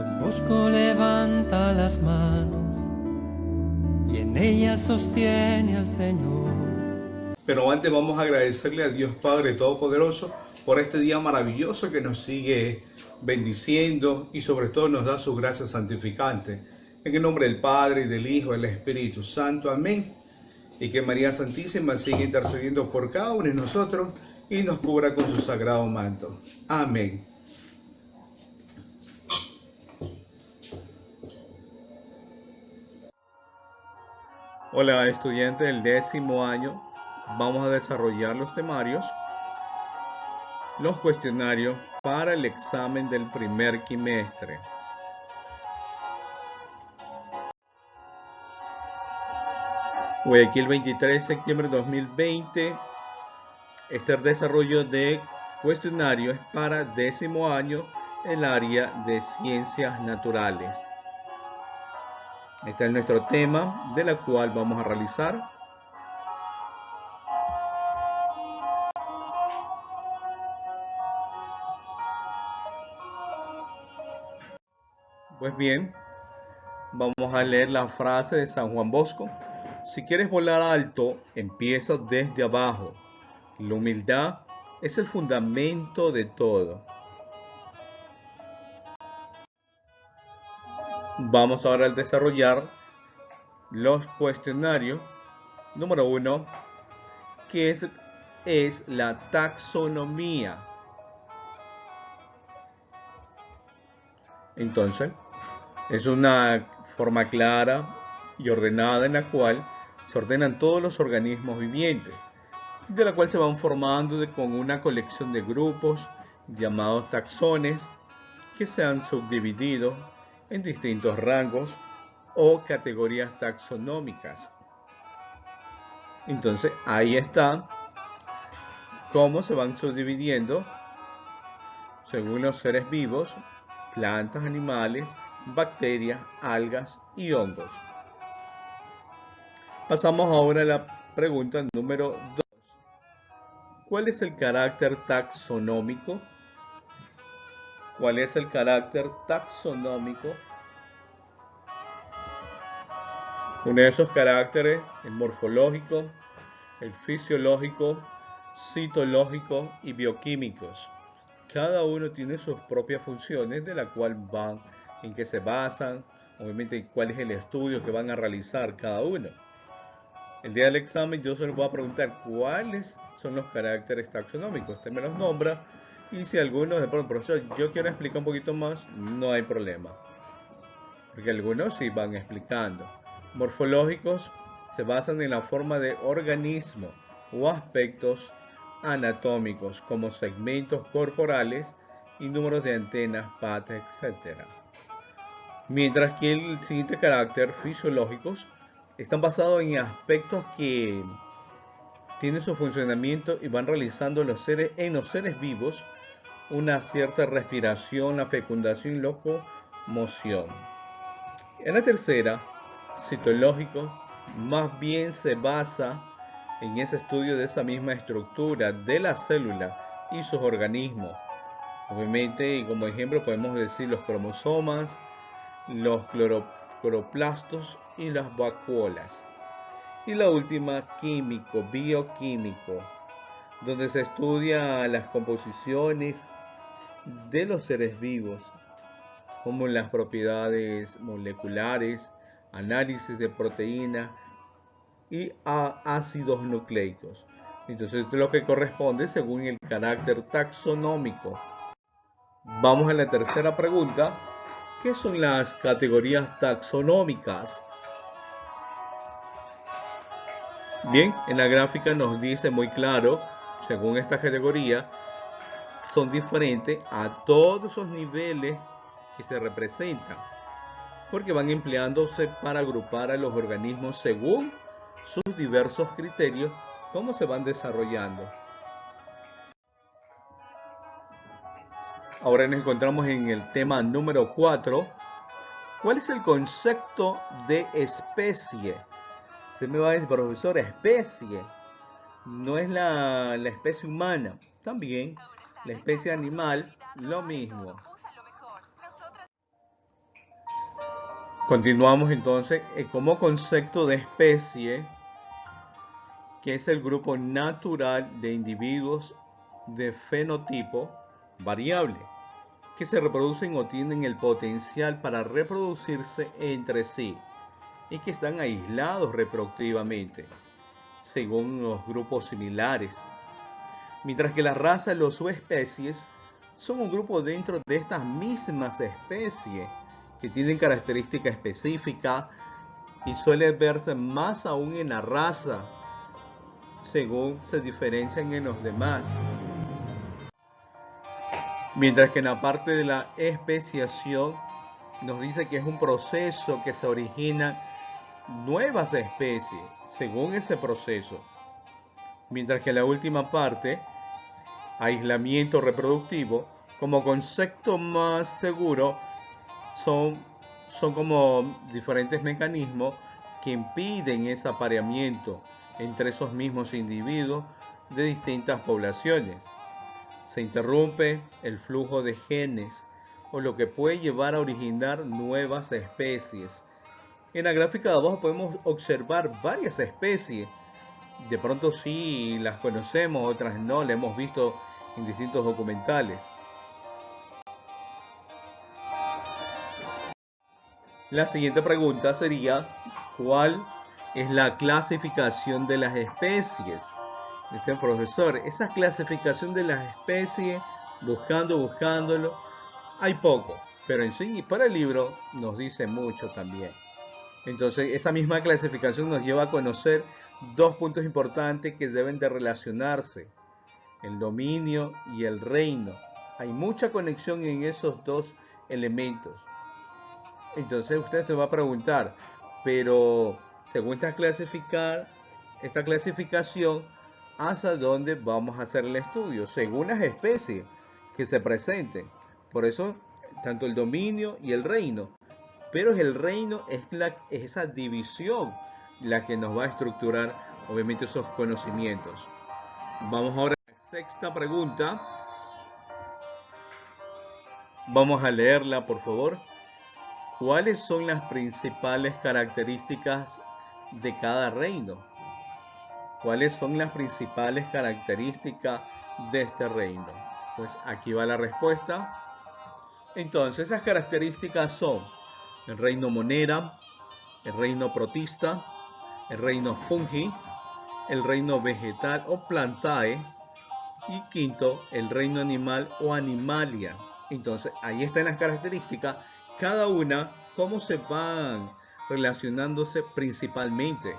Don Bosco levanta las manos y en ellas sostiene al Señor. Pero antes vamos a agradecerle a Dios Padre Todopoderoso por este día maravilloso que nos sigue bendiciendo y sobre todo nos da su gracia santificante. En el nombre del Padre, y del Hijo, y del Espíritu Santo. Amén. Y que María Santísima siga intercediendo por cada uno de nosotros y nos cubra con su sagrado manto. Amén. Hola, estudiantes del 10º año. Vamos a desarrollar los temarios, los cuestionarios para el examen del primer quimestre. Guayaquil, 23 de septiembre de 2020. Este desarrollo de cuestionarios para 10º año, el área de ciencias naturales. Este es nuestro tema de la cual vamos a realizar. Pues bien, vamos a leer la frase de San Juan Bosco. Si quieres volar alto, empieza desde abajo. La humildad es el fundamento de todo. Vamos ahora a desarrollar los cuestionarios. Número 1. ¿Qué es la taxonomía? Entonces, es una forma clara y ordenada en la cual se ordenan todos los organismos vivientes, de la cual se van formando con una colección de grupos llamados taxones que se han subdividido en distintos rangos o categorías taxonómicas. Entonces, ahí está cómo se van subdividiendo según los seres vivos, plantas, animales, bacterias, algas y hongos. Pasamos ahora a la pregunta número 2. ¿Cuál es el carácter taxonómico? ¿Cuál es el carácter taxonómico? Uno de esos caracteres, el morfológico, el fisiológico, citológico y bioquímicos. Cada uno tiene sus propias funciones, de la cual van, en qué se basan, obviamente cuál es el estudio que van a realizar cada uno. El día del examen yo se les voy a preguntar cuáles son los caracteres taxonómicos. Usted me los nombra y si algunos de pronto, profesor, yo quiero explicar un poquito más, no hay problema. Porque algunos sí van explicando. Morfológicos se basan en la forma de organismo o aspectos anatómicos como segmentos corporales y números de antenas, patas, etc. Mientras que el siguiente carácter, fisiológicos, están basados en aspectos que tienen su funcionamiento y van realizando en los seres vivos una cierta respiración, la fecundación y locomoción. En la tercera, citológico, más bien se basa en ese estudio de esa misma estructura de la célula y sus organismos. Obviamente, y como ejemplo podemos decir los cromosomas, los cloroplastos y las vacuolas. Y la última, químico, bioquímico, donde se estudia las composiciones de los seres vivos, como las propiedades moleculares, análisis de proteínas y ácidos nucleicos. Entonces, esto es lo que corresponde según el carácter taxonómico. Vamos a la tercera pregunta. ¿Qué son las categorías taxonómicas? Bien, en la gráfica nos dice muy claro, según esta categoría, son diferentes a todos esos niveles que se representan, porque van empleándose para agrupar a los organismos según sus diversos criterios, cómo se van desarrollando. Ahora nos encontramos en el tema número 4. ¿Cuál es el concepto de especie? Usted me va a decir, profesor, especie. No es la especie humana. También la especie animal, lo mismo. Continuamos entonces como concepto de especie, que es el grupo natural de individuos de fenotipo variable, que se reproducen o tienen el potencial para reproducirse entre sí y que están aislados reproductivamente, según los grupos similares. Mientras que las razas, los subespecies, son un grupo dentro de estas mismas especies que tienen características específicas y suele verse más aún en la raza, según se diferencian en los demás. Mientras que en la parte de la especiación nos dice que es un proceso que se originan nuevas especies según ese proceso. Mientras que en la última parte, aislamiento reproductivo, como concepto más seguro, son como diferentes mecanismos que impiden ese apareamiento entre esos mismos individuos de distintas poblaciones. Se interrumpe el flujo de genes, o lo que puede llevar a originar nuevas especies. En la gráfica de abajo podemos observar varias especies. De pronto sí las conocemos, otras no, las hemos visto en distintos documentales. La siguiente pregunta sería, ¿cuál es la clasificación de las especies? Este profesor, esa clasificación de las especies, buscándolo, hay poco, pero en sí, para el libro nos dice mucho también. Entonces, esa misma clasificación nos lleva a conocer dos puntos importantes que deben de relacionarse: el dominio y el reino. Hay mucha conexión en esos dos elementos. Entonces usted se va a preguntar, pero según esta clasificación, ¿hasta dónde vamos a hacer el estudio? Según las especies que se presenten. Por eso, tanto el dominio y el reino. Pero el reino es esa división la que nos va a estructurar, obviamente, esos conocimientos. Vamos ahora a la sexta pregunta. Vamos a leerla, por favor. ¿Cuáles son las principales características de cada reino? ¿Cuáles son las principales características de este reino? Pues aquí va la respuesta. Entonces, esas características son el reino monera, el reino protista, el reino fungi, el reino vegetal o plantae, y quinto, el reino animal o animalia. Entonces, ahí están las características, cada una, cómo se van relacionándose principalmente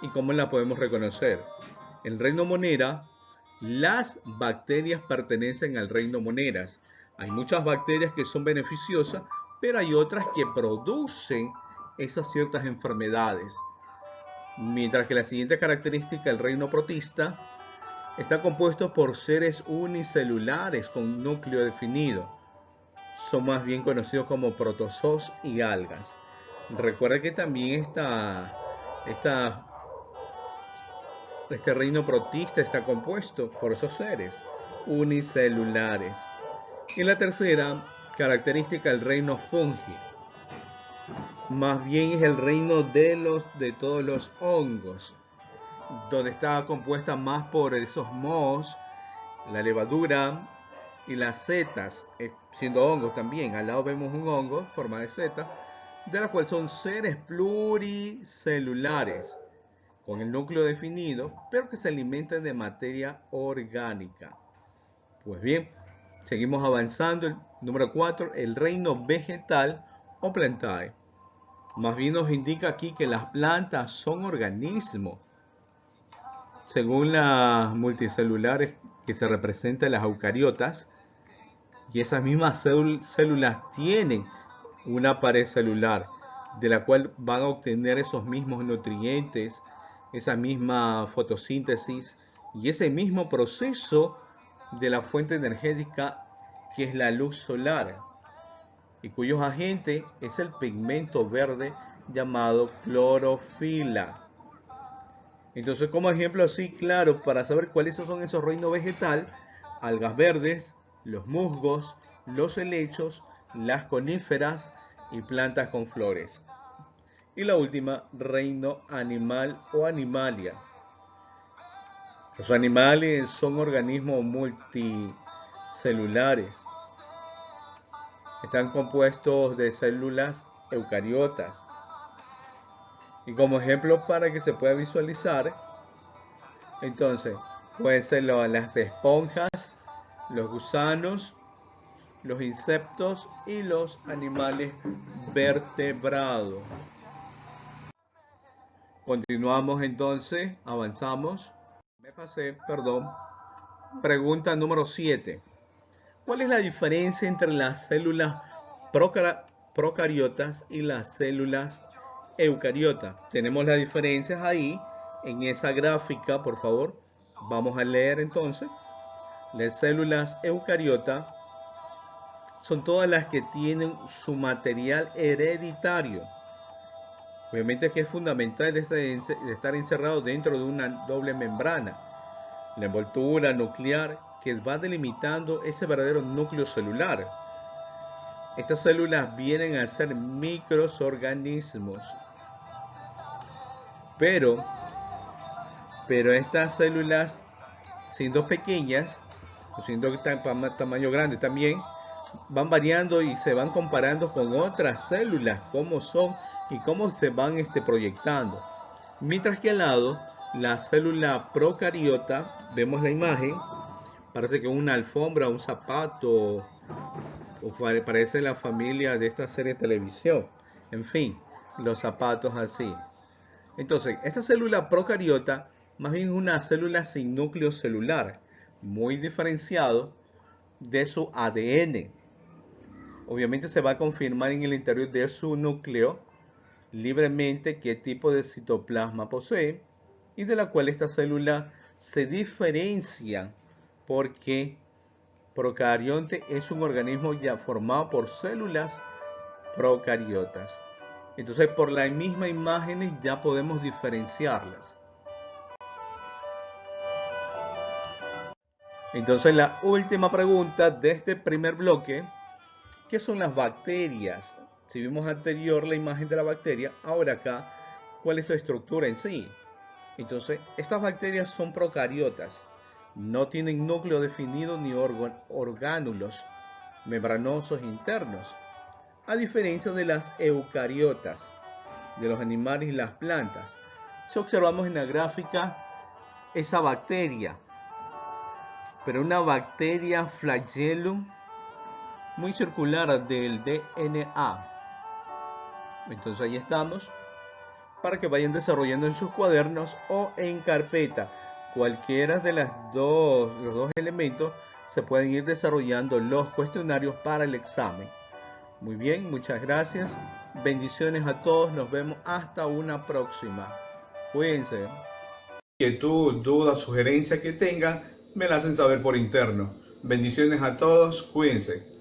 y cómo la podemos reconocer. El reino monera, las bacterias pertenecen al reino moneras. Hay muchas bacterias que son beneficiosas, pero hay otras que producen esas ciertas enfermedades. Mientras que la siguiente característica, el reino protista, está compuesto por seres unicelulares con núcleo definido. Son más bien conocidos como protozoos y algas. Recuerda que también este reino protista está compuesto por esos seres unicelulares. Y la tercera característica, el reino fungi, más bien es el reino de todos los hongos, donde está compuesta más por esos mohos, la levadura y las setas, siendo hongos también. Al lado vemos un hongo en forma de seta, de la cual son seres pluricelulares con el núcleo definido, pero que se alimentan de materia orgánica. Pues bien, seguimos avanzando. El número 4, el reino vegetal o plantae. Más bien nos indica aquí que las plantas son organismos. Según las multicelulares que se representan en las eucariotas, y esas mismas células tienen una pared celular de la cual van a obtener esos mismos nutrientes, esa misma fotosíntesis y ese mismo proceso de la fuente energética que es la luz solar, y cuyos agentes es el pigmento verde llamado clorofila. Entonces, como ejemplo así claro para saber cuáles son esos reinos vegetal: algas verdes, los musgos, los helechos, las coníferas y plantas con flores. Y la última, reino animal o animalia. Los animales son organismos multicelulares. Están compuestos de células eucariotas. Y como ejemplo para que se pueda visualizar, entonces pueden ser las esponjas, los gusanos, los insectos y los animales vertebrados. Continuamos entonces, avanzamos. Pregunta número 7. ¿Cuál es la diferencia entre las células procariotas y las células eucariotas? Tenemos las diferencias ahí en esa gráfica, por favor. Vamos a leer entonces. Las células eucariotas son todas las que tienen su material hereditario. Obviamente que es fundamental de estar encerrado dentro de una doble membrana. La envoltura nuclear que va delimitando ese verdadero núcleo celular. Estas células vienen a ser microorganismos. Pero estas células, siendo pequeñas, o siendo de tamaño grande también, van variando y se van comparando con otras células, cómo son y cómo se van proyectando. Mientras que al lado, la célula procariota, vemos la imagen, parece que una alfombra, un zapato, o parece la familia de esta serie de televisión. En fin, los zapatos así. Entonces, esta célula procariota más bien es una célula sin núcleo celular, muy diferenciado de su ADN. Obviamente se va a confirmar en el interior de su núcleo libremente qué tipo de citoplasma posee y de la cual esta célula se diferencia porque procarionte es un organismo ya formado por células procariotas. Entonces por las mismas imágenes ya podemos diferenciarlas. Entonces la última pregunta de este primer bloque, ¿qué son las bacterias? Si vimos anterior la imagen de la bacteria, ahora acá, ¿cuál es su estructura en sí? Entonces, estas bacterias son procariotas, no tienen núcleo definido ni orgánulos membranosos internos, a diferencia de las eucariotas, de los animales y las plantas. Si observamos en la gráfica esa bacteria, pero una bacteria flagellum muy circular del DNA. Entonces ahí estamos para que vayan desarrollando en sus cuadernos o en carpeta. Cualquiera de los dos elementos se pueden ir desarrollando los cuestionarios para el examen. Muy bien, muchas gracias. Bendiciones a todos. Nos vemos hasta una próxima. Cuídense. Inquietud, duda, sugerencia que tengan, me la hacen saber por interno. Bendiciones a todos. Cuídense.